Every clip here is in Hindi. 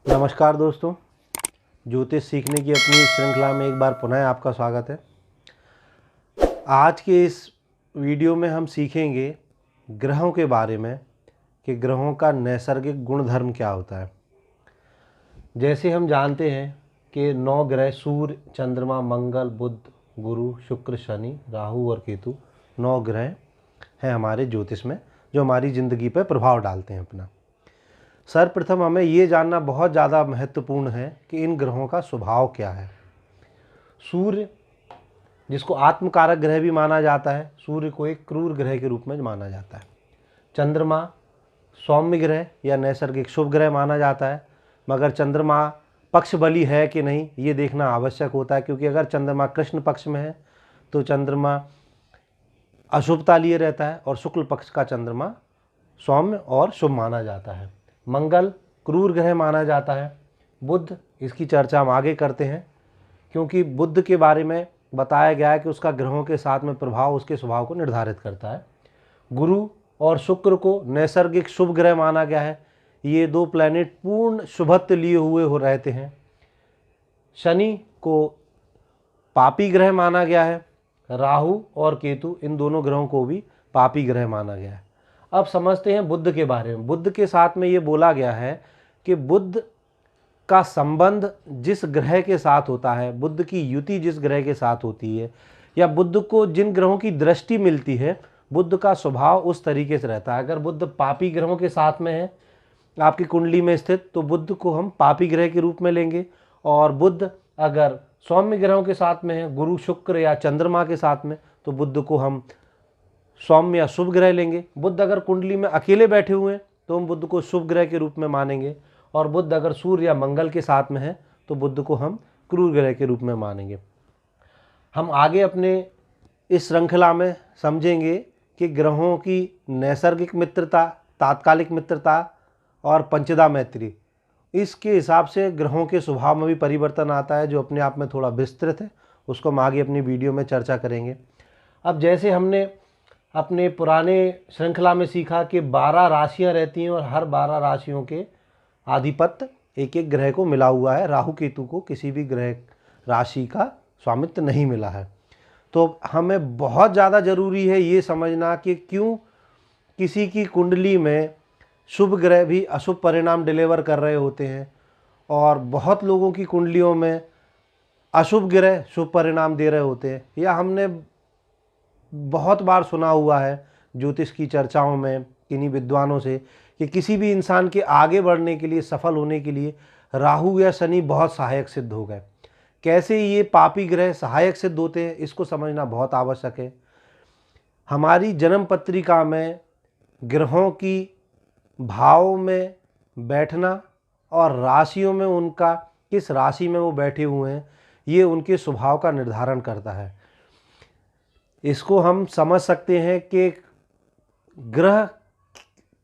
नमस्कार दोस्तों, ज्योतिष सीखने की अपनी श्रृंखला में एक बार पुनः आपका स्वागत है। आज के इस वीडियो में हम सीखेंगे ग्रहों के बारे में कि ग्रहों का नैसर्गिक गुणधर्म क्या होता है। जैसे हम जानते हैं कि 9 ग्रह सूर्य, चंद्रमा, मंगल, बुध, गुरु, शुक्र, शनि, राहु और केतु 9 ग्रह हैं हमारे ज्योतिष में, जो हमारी ज़िंदगी पर प्रभाव डालते हैं अपना। सर्वप्रथम हमें ये जानना बहुत ज़्यादा महत्वपूर्ण है कि इन ग्रहों का स्वभाव क्या है। सूर्य, जिसको आत्मकारक ग्रह भी माना जाता है, सूर्य को एक क्रूर ग्रह के रूप में माना जाता है। चंद्रमा सौम्य ग्रह या नैसर्गिक शुभ ग्रह माना जाता है, मगर चंद्रमा पक्ष बली है कि नहीं ये देखना आवश्यक होता है, क्योंकि अगर चंद्रमा कृष्ण पक्ष में है तो चंद्रमा अशुभता लिए रहता है और शुक्ल पक्ष का चंद्रमा सौम्य और शुभ माना जाता है। मंगल क्रूर ग्रह माना जाता है। बुध, इसकी चर्चा हम आगे करते हैं, क्योंकि बुध के बारे में बताया गया है कि उसका ग्रहों के साथ में प्रभाव उसके स्वभाव को निर्धारित करता है। गुरु और शुक्र को नैसर्गिक शुभ ग्रह माना गया है। ये 2 प्लैनेट पूर्ण शुभत्व लिए हुए हो रहते हैं। शनि को पापी ग्रह माना गया है। राहु और केतु, इन दोनों ग्रहों को भी पापी ग्रह माना गया है। अब समझते हैं बुध के बारे में। बुध के साथ में ये बोला गया है कि बुध का संबंध जिस ग्रह के साथ होता है, बुध की युति जिस ग्रह के साथ होती है, या बुध को जिन ग्रहों की दृष्टि मिलती है, बुध का स्वभाव उस तरीके से रहता है। अगर बुध पापी ग्रहों के साथ में है आपकी कुंडली में स्थित, तो बुध को हम पापी ग्रह के रूप में लेंगे। और बुध अगर सौम्य ग्रहों के साथ में है, गुरु, शुक्र या चंद्रमा के साथ में, तो बुध को हम सौम्य या शुभ ग्रह लेंगे। बुध अगर कुंडली में अकेले बैठे हुए हैं तो हम बुध को शुभ ग्रह के रूप में मानेंगे, और बुध अगर सूर्य या मंगल के साथ में है तो बुध को हम क्रूर ग्रह के रूप में मानेंगे। हम आगे अपने इस श्रृंखला में समझेंगे कि ग्रहों की नैसर्गिक मित्रता, तात्कालिक मित्रता और पंचदा मैत्री, इसके हिसाब से ग्रहों के स्वभाव में भी परिवर्तन आता है, जो अपने आप में थोड़ा विस्तृत है। उसको हम आगे अपनी वीडियो में चर्चा करेंगे। अब जैसे हमने अपने पुराने श्रृंखला में सीखा कि 12 राशियां रहती हैं और हर 12 राशियों के आधिपत्य एक एक ग्रह को मिला हुआ है। राहु केतु को किसी भी ग्रह राशि का स्वामित्व नहीं मिला है। तो हमें बहुत ज़्यादा ज़रूरी है ये समझना कि क्यों किसी की कुंडली में शुभ ग्रह भी अशुभ परिणाम डिलीवर कर रहे होते हैं, और बहुत लोगों की कुंडलियों में अशुभ ग्रह शुभ परिणाम दे रहे होते हैं। या हमने बहुत बार सुना हुआ है ज्योतिष की चर्चाओं में किन्हीं विद्वानों से कि किसी भी इंसान के आगे बढ़ने के लिए, सफल होने के लिए राहु या शनि बहुत सहायक सिद्ध हो गए। कैसे ये पापी ग्रह सहायक सिद्ध होते हैं, इसको समझना बहुत आवश्यक है। हमारी जन्म पत्रिका में ग्रहों की भाव में बैठना और राशियों में उनका किस राशि में वो बैठे हुए हैं, ये उनके स्वभाव का निर्धारण करता है। इसको हम समझ सकते हैं कि ग्रह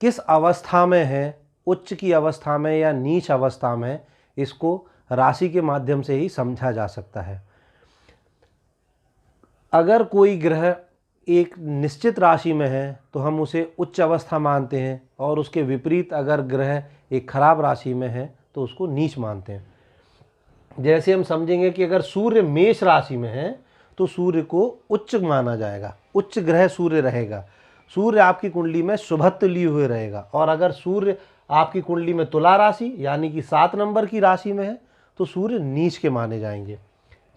किस अवस्था में है, उच्च की अवस्था में या नीच अवस्था में, इसको राशि के माध्यम से ही समझा जा सकता है। अगर कोई ग्रह एक निश्चित राशि में है तो हम उसे उच्च अवस्था मानते हैं, और उसके विपरीत अगर ग्रह एक खराब राशि में है तो उसको नीच मानते हैं। जैसे हम समझेंगे कि अगर सूर्य मेष राशि में है तो सूर्य को उच्च माना जाएगा, उच्च ग्रह सूर्य रहेगा। सूर्य आपकी कुंडली में शुभत्व लिए हुए रहेगा। और अगर सूर्य आपकी कुंडली में तुला राशि यानी कि 7 नंबर की राशि में है तो सूर्य नीच के माने जाएंगे।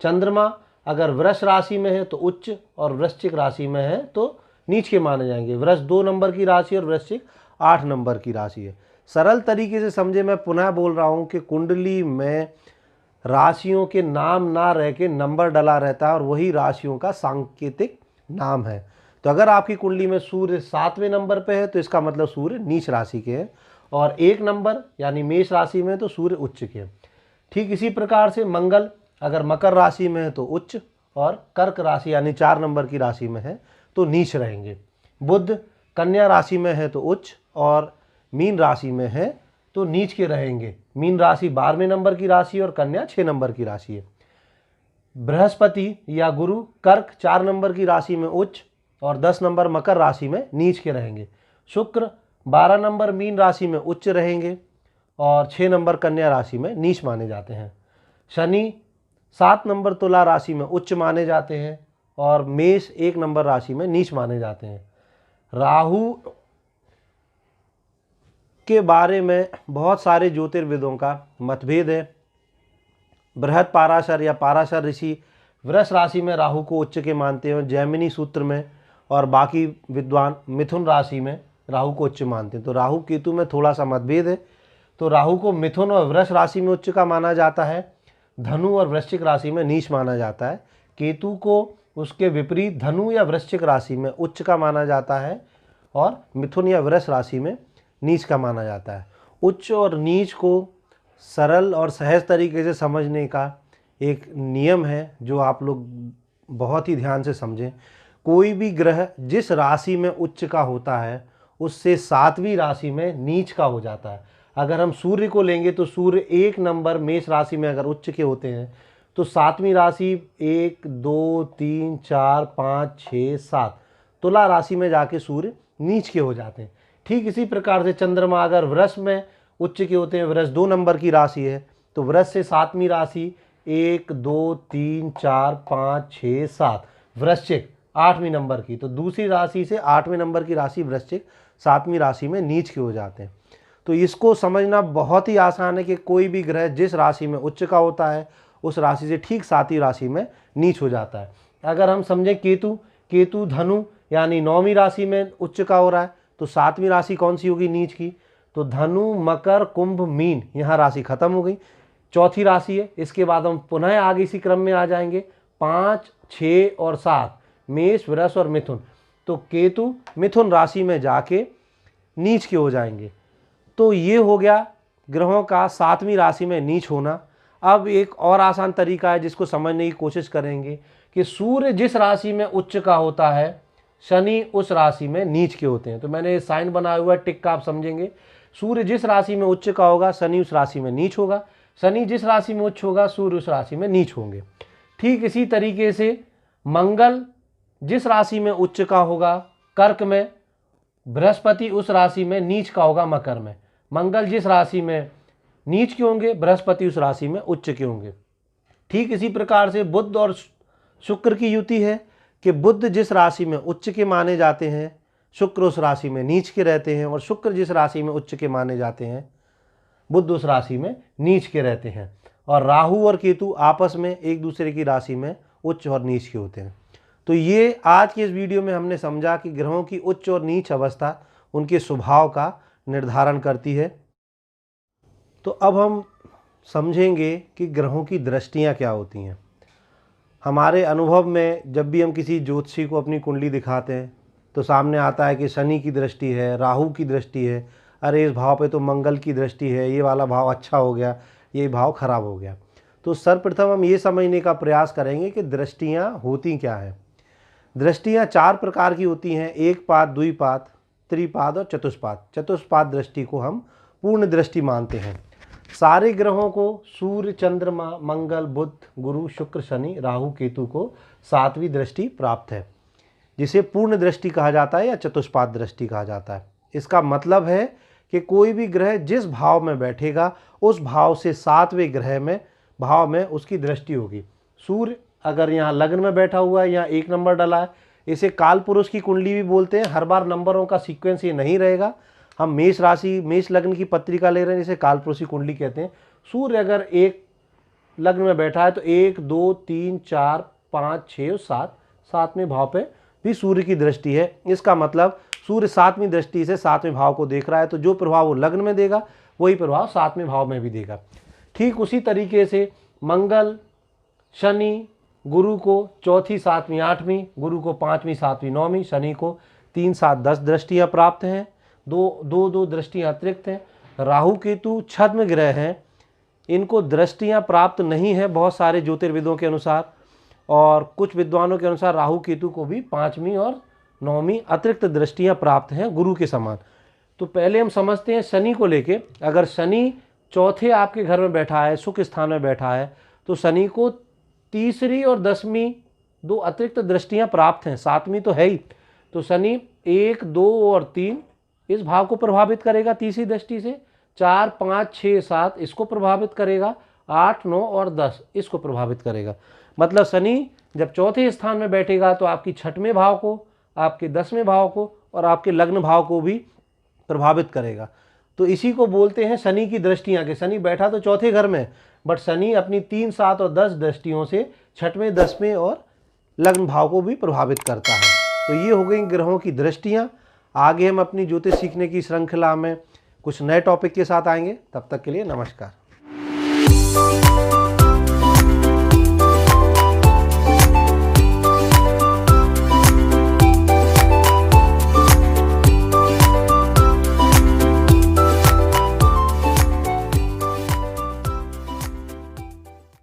चंद्रमा अगर वृष राशि में है तो उच्च, और वृश्चिक राशि में है तो नीच के माने जाएंगे। वृष 2 नंबर की राशि और वृश्चिक 8 नंबर की राशि है। सरल तरीके से समझे, मैं पुनः बोल रहा हूँ कि कुंडली में राशियों के नाम ना रह के नंबर डला रहता है, और वही राशियों का सांकेतिक नाम है। तो अगर आपकी कुंडली में सूर्य 7वें नंबर पे है तो इसका मतलब सूर्य नीच राशि के हैं, और 1 नंबर यानी मेष राशि में तो सूर्य उच्च के हैं। ठीक इसी प्रकार से मंगल अगर मकर राशि में है तो उच्च, और कर्क राशि यानी 4 नंबर की राशि में है तो नीच रहेंगे। बुध कन्या राशि में है तो उच्च, और मीन राशि में है तो नीच के रहेंगे। मीन राशि 12वें नंबर की राशि और कन्या 6 नंबर की राशि है। बृहस्पति या गुरु कर्क 4 नंबर की राशि में उच्च, और 10 नंबर मकर राशि में नीच के रहेंगे। शुक्र 12 नंबर मीन राशि में उच्च रहेंगे, और 6 नंबर कन्या राशि में नीच माने जाते हैं। शनि 7 नंबर तुला राशि में उच्च माने जाते हैं और मेष 1 नंबर राशि में नीच माने जाते हैं। राहु के बारे में बहुत सारे ज्योतिर्विदों का मतभेद है। बृहद पाराशर या पाराशर ऋषि वृष राशि में राहु को उच्च के मानते हैं और जैमिनी सूत्र में और बाकी विद्वान मिथुन राशि में राहु को उच्च मानते हैं। तो राहु केतु में थोड़ा सा मतभेद है। तो राहु को मिथुन और वृष राशि में उच्च का माना जाता है, धनु और वृश्चिक राशि में नीच माना जाता है। केतु को उसके विपरीत धनु या वृश्चिक राशि में उच्च का माना जाता है और मिथुन या वृष राशि में नीच का माना जाता है। उच्च और नीच को सरल और सहज तरीके से समझने का एक नियम है जो आप लोग बहुत ही ध्यान से समझें। कोई भी ग्रह जिस राशि में उच्च का होता है उससे 7वीं राशि में नीच का हो जाता है। अगर हम सूर्य को लेंगे तो सूर्य 1 नंबर मेष राशि में अगर उच्च के होते हैं तो 7वीं राशि 1 2 3 4 5 6 7 तुला राशि में जाके सूर्य नीच के हो जाते हैं। ठीक इसी प्रकार से चंद्रमा अगर वृष में उच्च के होते हैं, वृष 2 नंबर की राशि है, तो वृष से 7वीं राशि 1 2 3 4 5 6 7 वृश्चिक 8वीं नंबर की, तो दूसरी राशि से 8वें नंबर की राशि वृश्चिक 7वीं राशि में नीच के हो जाते हैं। तो इसको समझना बहुत ही आसान है कि कोई भी ग्रह जिस राशि में उच्च का होता है उस राशि से ठीक 7वीं राशि में नीच हो जाता है। अगर हम समझें केतु धनु यानी 9वीं राशि में उच्च का हो रहा है तो 7वीं राशि कौन सी होगी नीच की, तो धनु मकर कुंभ मीन, यहाँ राशि खत्म हो गई, चौथी राशि है। इसके बाद हम पुनः आगे इसी क्रम में आ जाएंगे 5 6 और 7 मेष वृष और मिथुन, तो केतु मिथुन राशि में जाके नीच के हो जाएंगे। तो ये हो गया ग्रहों का 7वीं राशि में नीच होना। अब एक और आसान तरीका है जिसको समझने की कोशिश करेंगे कि सूर्य जिस राशि में उच्च का होता है शनि उस राशि में नीच के होते हैं। तो मैंने साइन बनाया हुआ है, टिक का आप समझेंगे। सूर्य जिस राशि में उच्च का होगा शनि उस राशि में नीच होगा, शनि जिस राशि में उच्च होगा सूर्य उस राशि में नीच होंगे। ठीक इसी तरीके से मंगल जिस राशि में उच्च का होगा कर्क में, बृहस्पति उस राशि में नीच का होगा मकर में। मंगल जिस राशि में नीच के होंगे बृहस्पति उस राशि में उच्च के होंगे। ठीक इसी प्रकार से बुध और शुक्र की युति है कि बुध जिस राशि में उच्च के माने जाते हैं शुक्र उस राशि में नीच के रहते हैं, और शुक्र जिस राशि में उच्च के माने जाते हैं बुध उस राशि में नीच के रहते हैं। और राहु और केतु आपस में एक दूसरे की राशि में उच्च और नीच के होते हैं। तो ये आज के इस वीडियो में हमने समझा कि ग्रहों की उच्च और नीच अवस्था उनके स्वभाव का निर्धारण करती है। तो अब हम समझेंगे कि ग्रहों की दृष्टियाँ क्या होती हैं। हमारे अनुभव में जब भी हम किसी ज्योतिषी को अपनी कुंडली दिखाते हैं तो सामने आता है कि शनि की दृष्टि है, राहु की दृष्टि है, अरे इस भाव पे तो मंगल की दृष्टि है, ये वाला भाव अच्छा हो गया, ये भाव खराब हो गया। तो सर्वप्रथम हम ये समझने का प्रयास करेंगे कि दृष्टियाँ होती क्या हैं। दृष्टियाँ 4 प्रकार की होती हैं, एकपात, द्विपात, त्रिपाद और चतुष्पाद। चतुष्पाद दृष्टि को हम पूर्ण दृष्टि मानते हैं। सारे ग्रहों को सूर्य चंद्रमा मंगल बुध गुरु शुक्र शनि राहु केतु को 7वीं दृष्टि प्राप्त है, जिसे पूर्ण दृष्टि कहा जाता है या चतुष्पाद दृष्टि कहा जाता है। इसका मतलब है कि कोई भी ग्रह जिस भाव में बैठेगा उस भाव से 7वें ग्रह में भाव में उसकी दृष्टि होगी। सूर्य अगर यहाँ लग्न में बैठा हुआ है, यहाँ 1 नंबर डला है, इसे काल पुरुष की कुंडली भी बोलते हैं। हर बार नंबरों का सीक्वेंस ये नहीं रहेगा। हम मेष राशि मेष लग्न की पत्रिका ले रहे हैं जिसे काल पुरुष की कुंडली कहते हैं। सूर्य अगर एक लग्न में बैठा है तो 1 2 3 4 5 6 और 7 7वें भाव पे भी सूर्य की दृष्टि है। इसका मतलब सूर्य 7वीं दृष्टि से 7वें भाव को देख रहा है, तो जो प्रभाव वो लग्न में देगा वही प्रभाव 7वें भाव में भी देगा। ठीक उसी तरीके से मंगल शनि गुरु को 4वीं 7वीं 8वीं, गुरु को 5वीं 7वीं 9वीं, शनि को 3 7 10 दृष्टियाँ प्राप्त हैं। दो दृष्टियाँ अतिरिक्त हैं। राहु केतु छद्म ग्रह हैं, इनको दृष्टियाँ प्राप्त नहीं है बहुत सारे ज्योतिर्विदों के अनुसार, और कुछ विद्वानों के अनुसार राहु केतु को भी 5वीं और 9वीं अतिरिक्त दृष्टियाँ प्राप्त हैं गुरु के समान। तो पहले हम समझते हैं शनि को लेके। अगर शनि चौथे आपके घर में बैठा है, सुख स्थान में बैठा है, तो शनि को 3री और 10वीं 2 अतिरिक्त दृष्टियाँ प्राप्त हैं, 7वीं तो है ही। तो शनि 1 2 और 3 इस भाव को प्रभावित करेगा 3री दृष्टि से, 4, 5, 6, 7 इसको प्रभावित करेगा, 8, 9 और 10 इसको प्रभावित करेगा। मतलब शनि जब चौथे स्थान में बैठेगा तो आपकी छठवें भाव को, आपके 10वें भाव को और आपके लग्न भाव को भी प्रभावित करेगा। तो इसी को बोलते हैं शनि की दृष्टियां, कि शनि बैठा तो चौथे घर में, बट शनि अपनी 3, 7 और 10 दृष्टियों से छठवें, 10वें और लग्न भाव को भी प्रभावित करता है। तो ये हो गई ग्रहों की दृष्टियां। आगे हम अपनी ज्योतिष सीखने की श्रृंखला में कुछ नए टॉपिक के साथ आएंगे। तब तक के लिए नमस्कार।